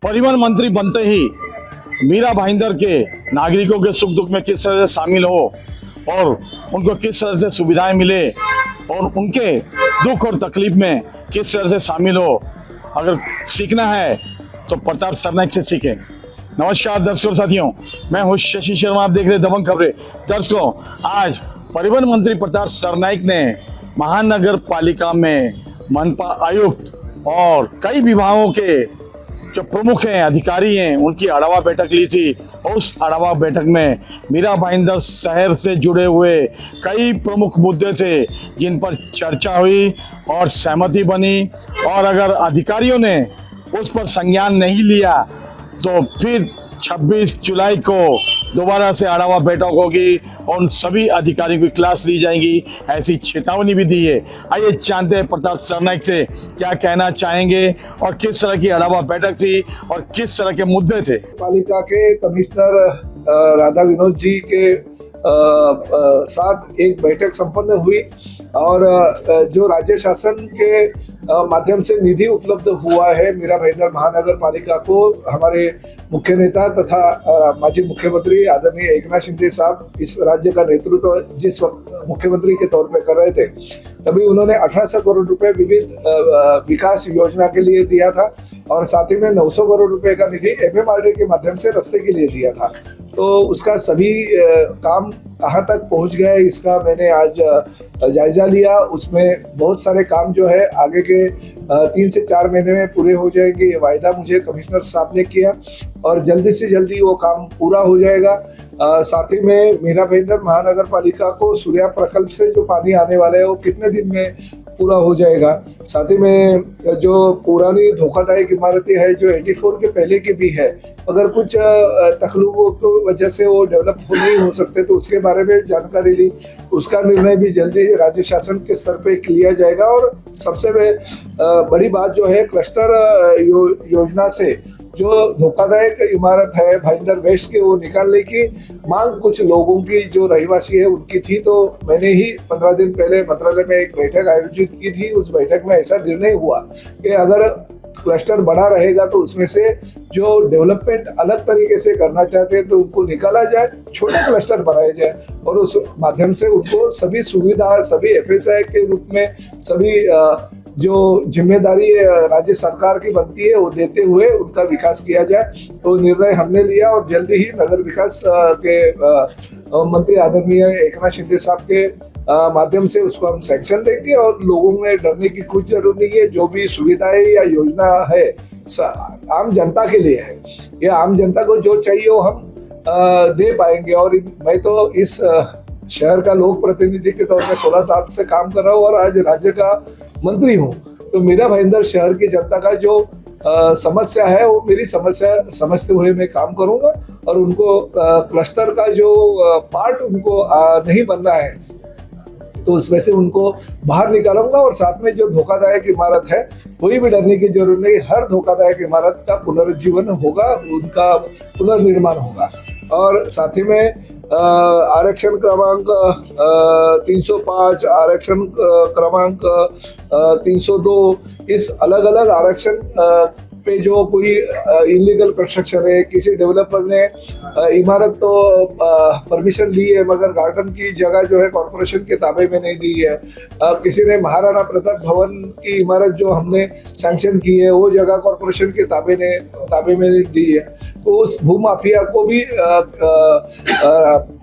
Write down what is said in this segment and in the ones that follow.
परिवहन मंत्री बनते ही मीरा भाईंदर के नागरिकों के सुख दुख में किस तरह से शामिल हो और उनको किस तरह से सुविधाएं मिले और उनके दुख और तकलीफ में किस तरह से शामिल हो, अगर सीखना है तो प्रताप सरनाइक से सीखें। नमस्कार दर्शकों साथियों, मैं हूं शशि शर्मा, आप देख रहे दबंग खबरें। दर्शकों, आज परिवहन मंत्री प्रताप सरनाइक ने महानगर पालिका में मनपा आयुक्त और कई विभागों के जो प्रमुख हैं, अधिकारी हैं, उनकी आढावा बैठक ली थी। और उस आढावा बैठक में मीरा भाईंदर शहर से जुड़े हुए कई प्रमुख मुद्दे थे जिन पर चर्चा हुई और सहमति बनी। और अगर अधिकारियों ने उस पर संज्ञान नहीं लिया तो फिर 26 जुलाई को दोबारा से आढावा बैठक होगी और उन सभी अधिकारियों की क्लास ली जाएगी, ऐसी चेतावनी भी दी है। आइए जानते हैं प्रताप सरनाइक से क्या कहना चाहेंगे और किस तरह की आढावा बैठक थी और किस तरह के मुद्दे थे। पालिका के कमिश्नर राधा विनोद जी के साथ एक बैठक संपन्न हुई और जो राज्य शासन के माध्यम से निधि उपलब्ध हुआ है मीरा भाईंदर महानगर पालिका को, हमारे मुख्य नेता तथा माजी मुख्यमंत्री आदरणीय एकनाथ शिंदे साहब इस राज्य का नेतृत्व जिस वक्त मुख्यमंत्री के तौर पे कर रहे थे, तभी उन्होंने 1800 करोड़ रुपए विविध विकास योजना के लिए दिया था और साथ ही में 900 करोड़ रुपए का निधि एमएमआरडी के माध्यम से रास्ते के लिए दिया था। तो उसका सभी काम कहाँ तक पहुँच गए इसका मैंने आज जायजा लिया। उसमें बहुत सारे काम जो है आगे के 3 से 4 महीने में पूरे हो जाएंगे, ये वायदा मुझे कमिश्नर साहब ने किया और जल्दी से जल्दी वो काम पूरा हो जाएगा। साथ ही में मीरा भाईंदर महानगर पालिका को सूर्या प्रकल्प से जो पानी आने वाला है वो कितने दिन में पूरा हो जाएगा। साथ ही में जो पुरानी धोखादायक इमारतें है जो 84 के पहले की भी है, अगर कुछ तकलीफों की वजह से वो डेवलप नहीं हो सकते तो उसके बारे में जानकारी ली। उसका निर्णय भी जल्दी राज्य शासन के स्तर पे लिया जाएगा। और सबसे बड़ी बात जो है क्लस्टर योजना से जो धोखादायक इमारत है भाईंदर वेस्ट के, वो निकालने की मांग कुछ लोगों की जो रहवासी है उनकी थी। तो मैंने ही 15 दिन पहले मंत्रालय में एक बैठक आयोजित की थी। उस बैठक में ऐसा निर्णय हुआ कि अगर क्लस्टर बड़ा रहेगा तो उसमें से जो डेवलपमेंट अलग तरीके से करना चाहते हैं तो उनको निकाला जाए, छोटे क्लस्टर बनाए जाए और उस माध्यम से उनको सभी सुविधा, सभी एफएसआई के रूप में सभी जो जिम्मेदारी राज्य सरकार की बनती है वो देते हुए उनका विकास किया जाए। तो निर्णय हमने लिया और जल्दी ही नगर विकास के मंत्री आदरणीय एकनाथ शिंदे साहब के माध्यम से उसको हम सैंक्शन देंगे और लोगों में डरने की कुछ जरूरत नहीं है। जो भी सुविधाएं या योजना है आम जनता के लिए है, या आम जनता को जो चाहिए वो हम दे पाएंगे। और मैं तो इस शहर का लोक प्रतिनिधि के तौर पर 16 साल से काम कर रहा हूँ और आज राज्य का मंत्री हूँ। तो मीरा भाईंदर शहर की जनता का जो समस्या है वो मेरी समस्या समझते हुए मैं काम करूंगा और उनको क्लस्टर का जो पार्ट उनको नहीं बनना है तो उसमें से उनको बाहर निकालूंगा। और साथ में जो धोखादायक इमारत है कोई भी डरने की जरूरत नहीं, हर धोखादायक इमारत का पुनरुज्जीवन होगा, उनका पुनर्निर्माण होगा। और साथ ही में आरक्षण क्रमांक 305, आरक्षण क्रमांक 302, इस अलग अलग आरक्षण पे जो कोई इलीगल कंस्ट्रक्शन है, किसी डेवलपर ने इमारत तो परमिशन ली है मगर गार्डन की जगह जो है कॉर्पोरेशन के ताबे में नहीं दी है, किसी ने महाराणा प्रताप भवन की इमारत जो हमने सैंक्शन की है वो जगह कॉर्पोरेशन के ताबे में नहीं दी है, तो उस भूमाफिया को भी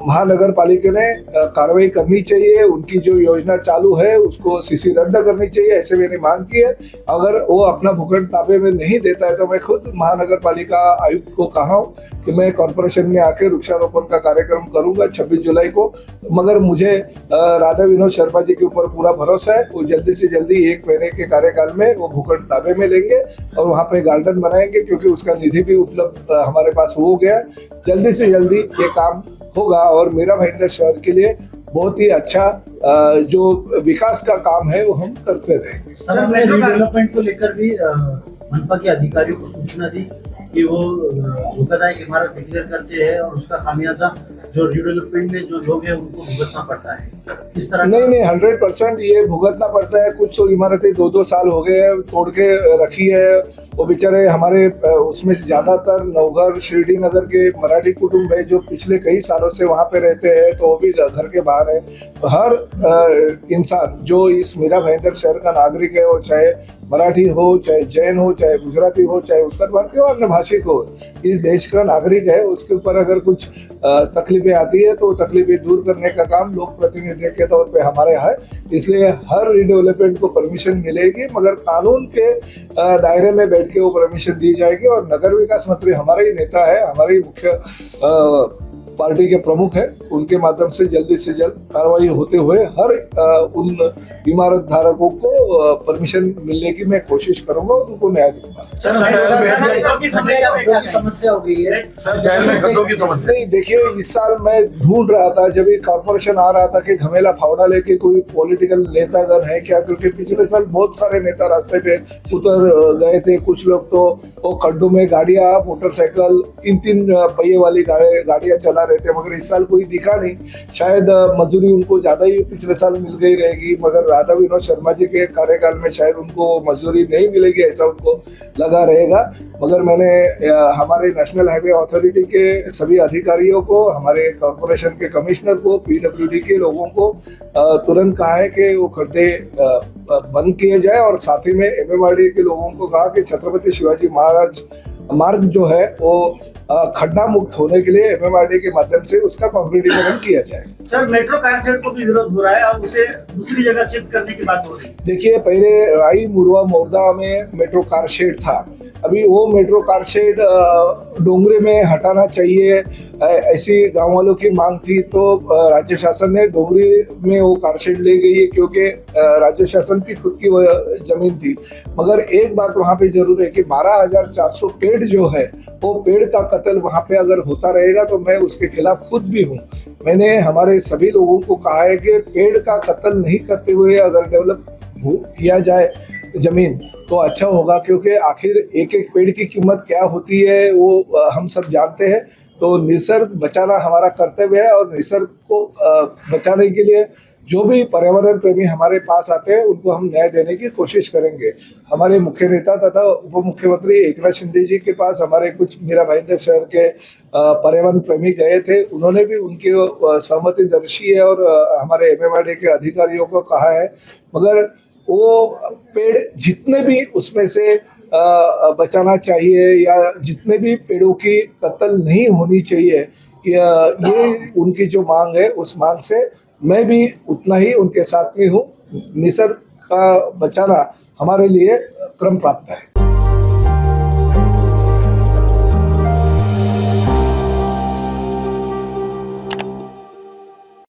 महानगर पालिका ने कार्रवाई करनी चाहिए। उनकी जो योजना चालू है उसको सीसी रद्द करनी चाहिए, ऐसे मैंने मांग की है। अगर वो अपना भूखंड ताबे में नहीं देता है तो मैं खुद महानगर पालिका आयुक्त को कहा हूँ कि मैं कॉर्पोरेशन में आके वृक्षारोपण का कार्यक्रम करूंगा 26 जुलाई को। मगर मुझे राधा विनोद शर्मा जी के ऊपर पूरा भरोसा है, वो जल्दी से जल्दी 1 महीने के कार्यकाल में वो भूखंड ताबे में लेंगे और वहाँ पे गार्डन बनाएंगे, क्योंकि उसका निधि भी उपलब्ध हमारे पास हो गया। जल्दी से जल्दी ये काम होगा और मीरा भाईंदर शहर के लिए बहुत ही अच्छा जो विकास का काम है वो हम करते रहेंगे। सर, हमने रीडेवलपमेंट को लेकर भी मनपा के अधिकारियों को सूचना दी कि वो धोखादायक इमारत डिक्लेयर करते हैं और उसका खामियाजा जो रिडेवलपमेंट में जो लोग हैं उनको भुगतना पड़ता है, इस तरह नहीं 100% ये भुगतना पड़ता है। कुछ तो इमारतें 2-2 साल हो गए हैं तोड़ के रखी है, वो बेचारे हमारे उसमें ज्यादातर नवघर शिरडी नगर के मराठी कुटुंब है जो पिछले कई सालों से वहाँ पे रहते हैं, तो वो भी घर के बाहर है। तो हर इंसान जो इस मीरा भाईंदर शहर का नागरिक है, वो चाहे मराठी हो, चाहे जैन हो, चाहे गुजराती हो, चाहे उत्तर भारतीय हो, अन्य भाषिक हो, इस देश का नागरिक है। उसके ऊपर अगर कुछ तकलीफें आती है तो तकलीफें दूर करने का काम लोक प्रतिनिधि के तौर पे हमारे है। इसलिए हर रिडेवलपमेंट को परमिशन मिलेगी, मगर कानून के दायरे में बैठ के वो परमिशन दी जाएगी। और नगर विकास मंत्री हमारा ही नेता है, हमारे मुख्य पार्टी के प्रमुख है, उनके माध्यम से जल्द कार्रवाई होते हुए हर उन इमारत धारकों को परमिशन मिलने की मैं कोशिश करूंगा और उनको न्याय दूंगा। समस्या हो गई है सर, शहर में खड्डों की समस्या नहीं, देखिए इस साल मैं ढूंढ रहा था, जब ये कॉर्पोरेशन आ रहा था कि घमेला फावड़ा लेके कोई पॉलिटिकल नेतागण है क्या, क्योंकि पिछले साल बहुत सारे नेता रास्ते पे उतर गए थे। कुछ लोग तो वो खड्डों में गाड़ियां, मोटरसाइकिल, 3-3 पहिए वाली गाड़ियां चला रहे थे, मगर इस साल कोई दिखा नहीं। शायद मजदूरी उनको ज्यादा ही पिछले साल मिल गई रहेगी, मगर राधा विनोद शर्मा जी के कार्यकाल में शायद उनको मजदूरी नहीं मिलेगी, ऐसा उनको लगा रहेगा। मगर मैंने हमारे नेशनल हाईवे अथॉरिटी के सभी अधिकारियों को, हमारे कॉर्पोरेशन के कमिश्नर को, पीडब्ल्यूडी के लोगों को तुरंत कहा है कि वो खड्डे बंद किए जाए, और साथ ही में एमएमआरडी के लोगों को कहा कि छत्रपति शिवाजी महाराज मार्ग जो है वो खड्डा मुक्त होने के लिए एमएमआरडी के माध्यम से उसका कंक्रीटीकरण किया जाए। सर, मेट्रो कार शेड को भी विरोध हो रहा है और उसे दूसरी जगह शिफ्ट करने की बात हो रही है। देखिए, पहले राई मुरवा मोरदा में मेट्रो कार शेड था, अभी वो मेट्रो कार शेड डोंगरे में हटाना चाहिए, ऐसी गांव वालों की मांग थी। तो राज्य शासन ने डोंगरी में वो कार शेड ले गई है, क्योंकि राज्य शासन की खुद की जमीन थी। मगर एक बात वहाँ पे जरूर है कि 12,400 पेड़ जो है, वो पेड़ का कत्ल वहाँ पे अगर होता रहेगा तो मैं उसके खिलाफ खुद भी हूँ। मैंने हमारे सभी लोगों को कहा है कि पेड़ का कत्ल नहीं करते हुए अगर डेवलप किया जाए जमीन तो अच्छा होगा, क्योंकि आखिर एक एक पेड़ की कीमत क्या होती है वो हम सब जानते हैं। तो निसर्ग बचाना हमारा कर्तव्य है, और निसर्ग को बचाने के लिए जो भी पर्यावरण प्रेमी हमारे पास आते हैं उनको हम न्याय देने की कोशिश करेंगे। हमारे मुख्य नेता तथा उप मुख्यमंत्री एकनाथ शिंदे जी के पास हमारे कुछ मीरा भाईंदर शहर के पर्यावरण प्रेमी गए थे, उन्होंने भी उनकी सहमति दर्शी है और हमारे एमएमआरडी के अधिकारियों को कहा है। मगर वो पेड़ जितने भी उसमें से बचाना चाहिए, या जितने भी पेड़ों की कत्ल नहीं होनी चाहिए, ये उनकी जो मांग है, उस मांग से मैं भी उतना ही उनके साथ में हूँ। निसर्ग का बचाना हमारे लिए क्रम प्राप्त है।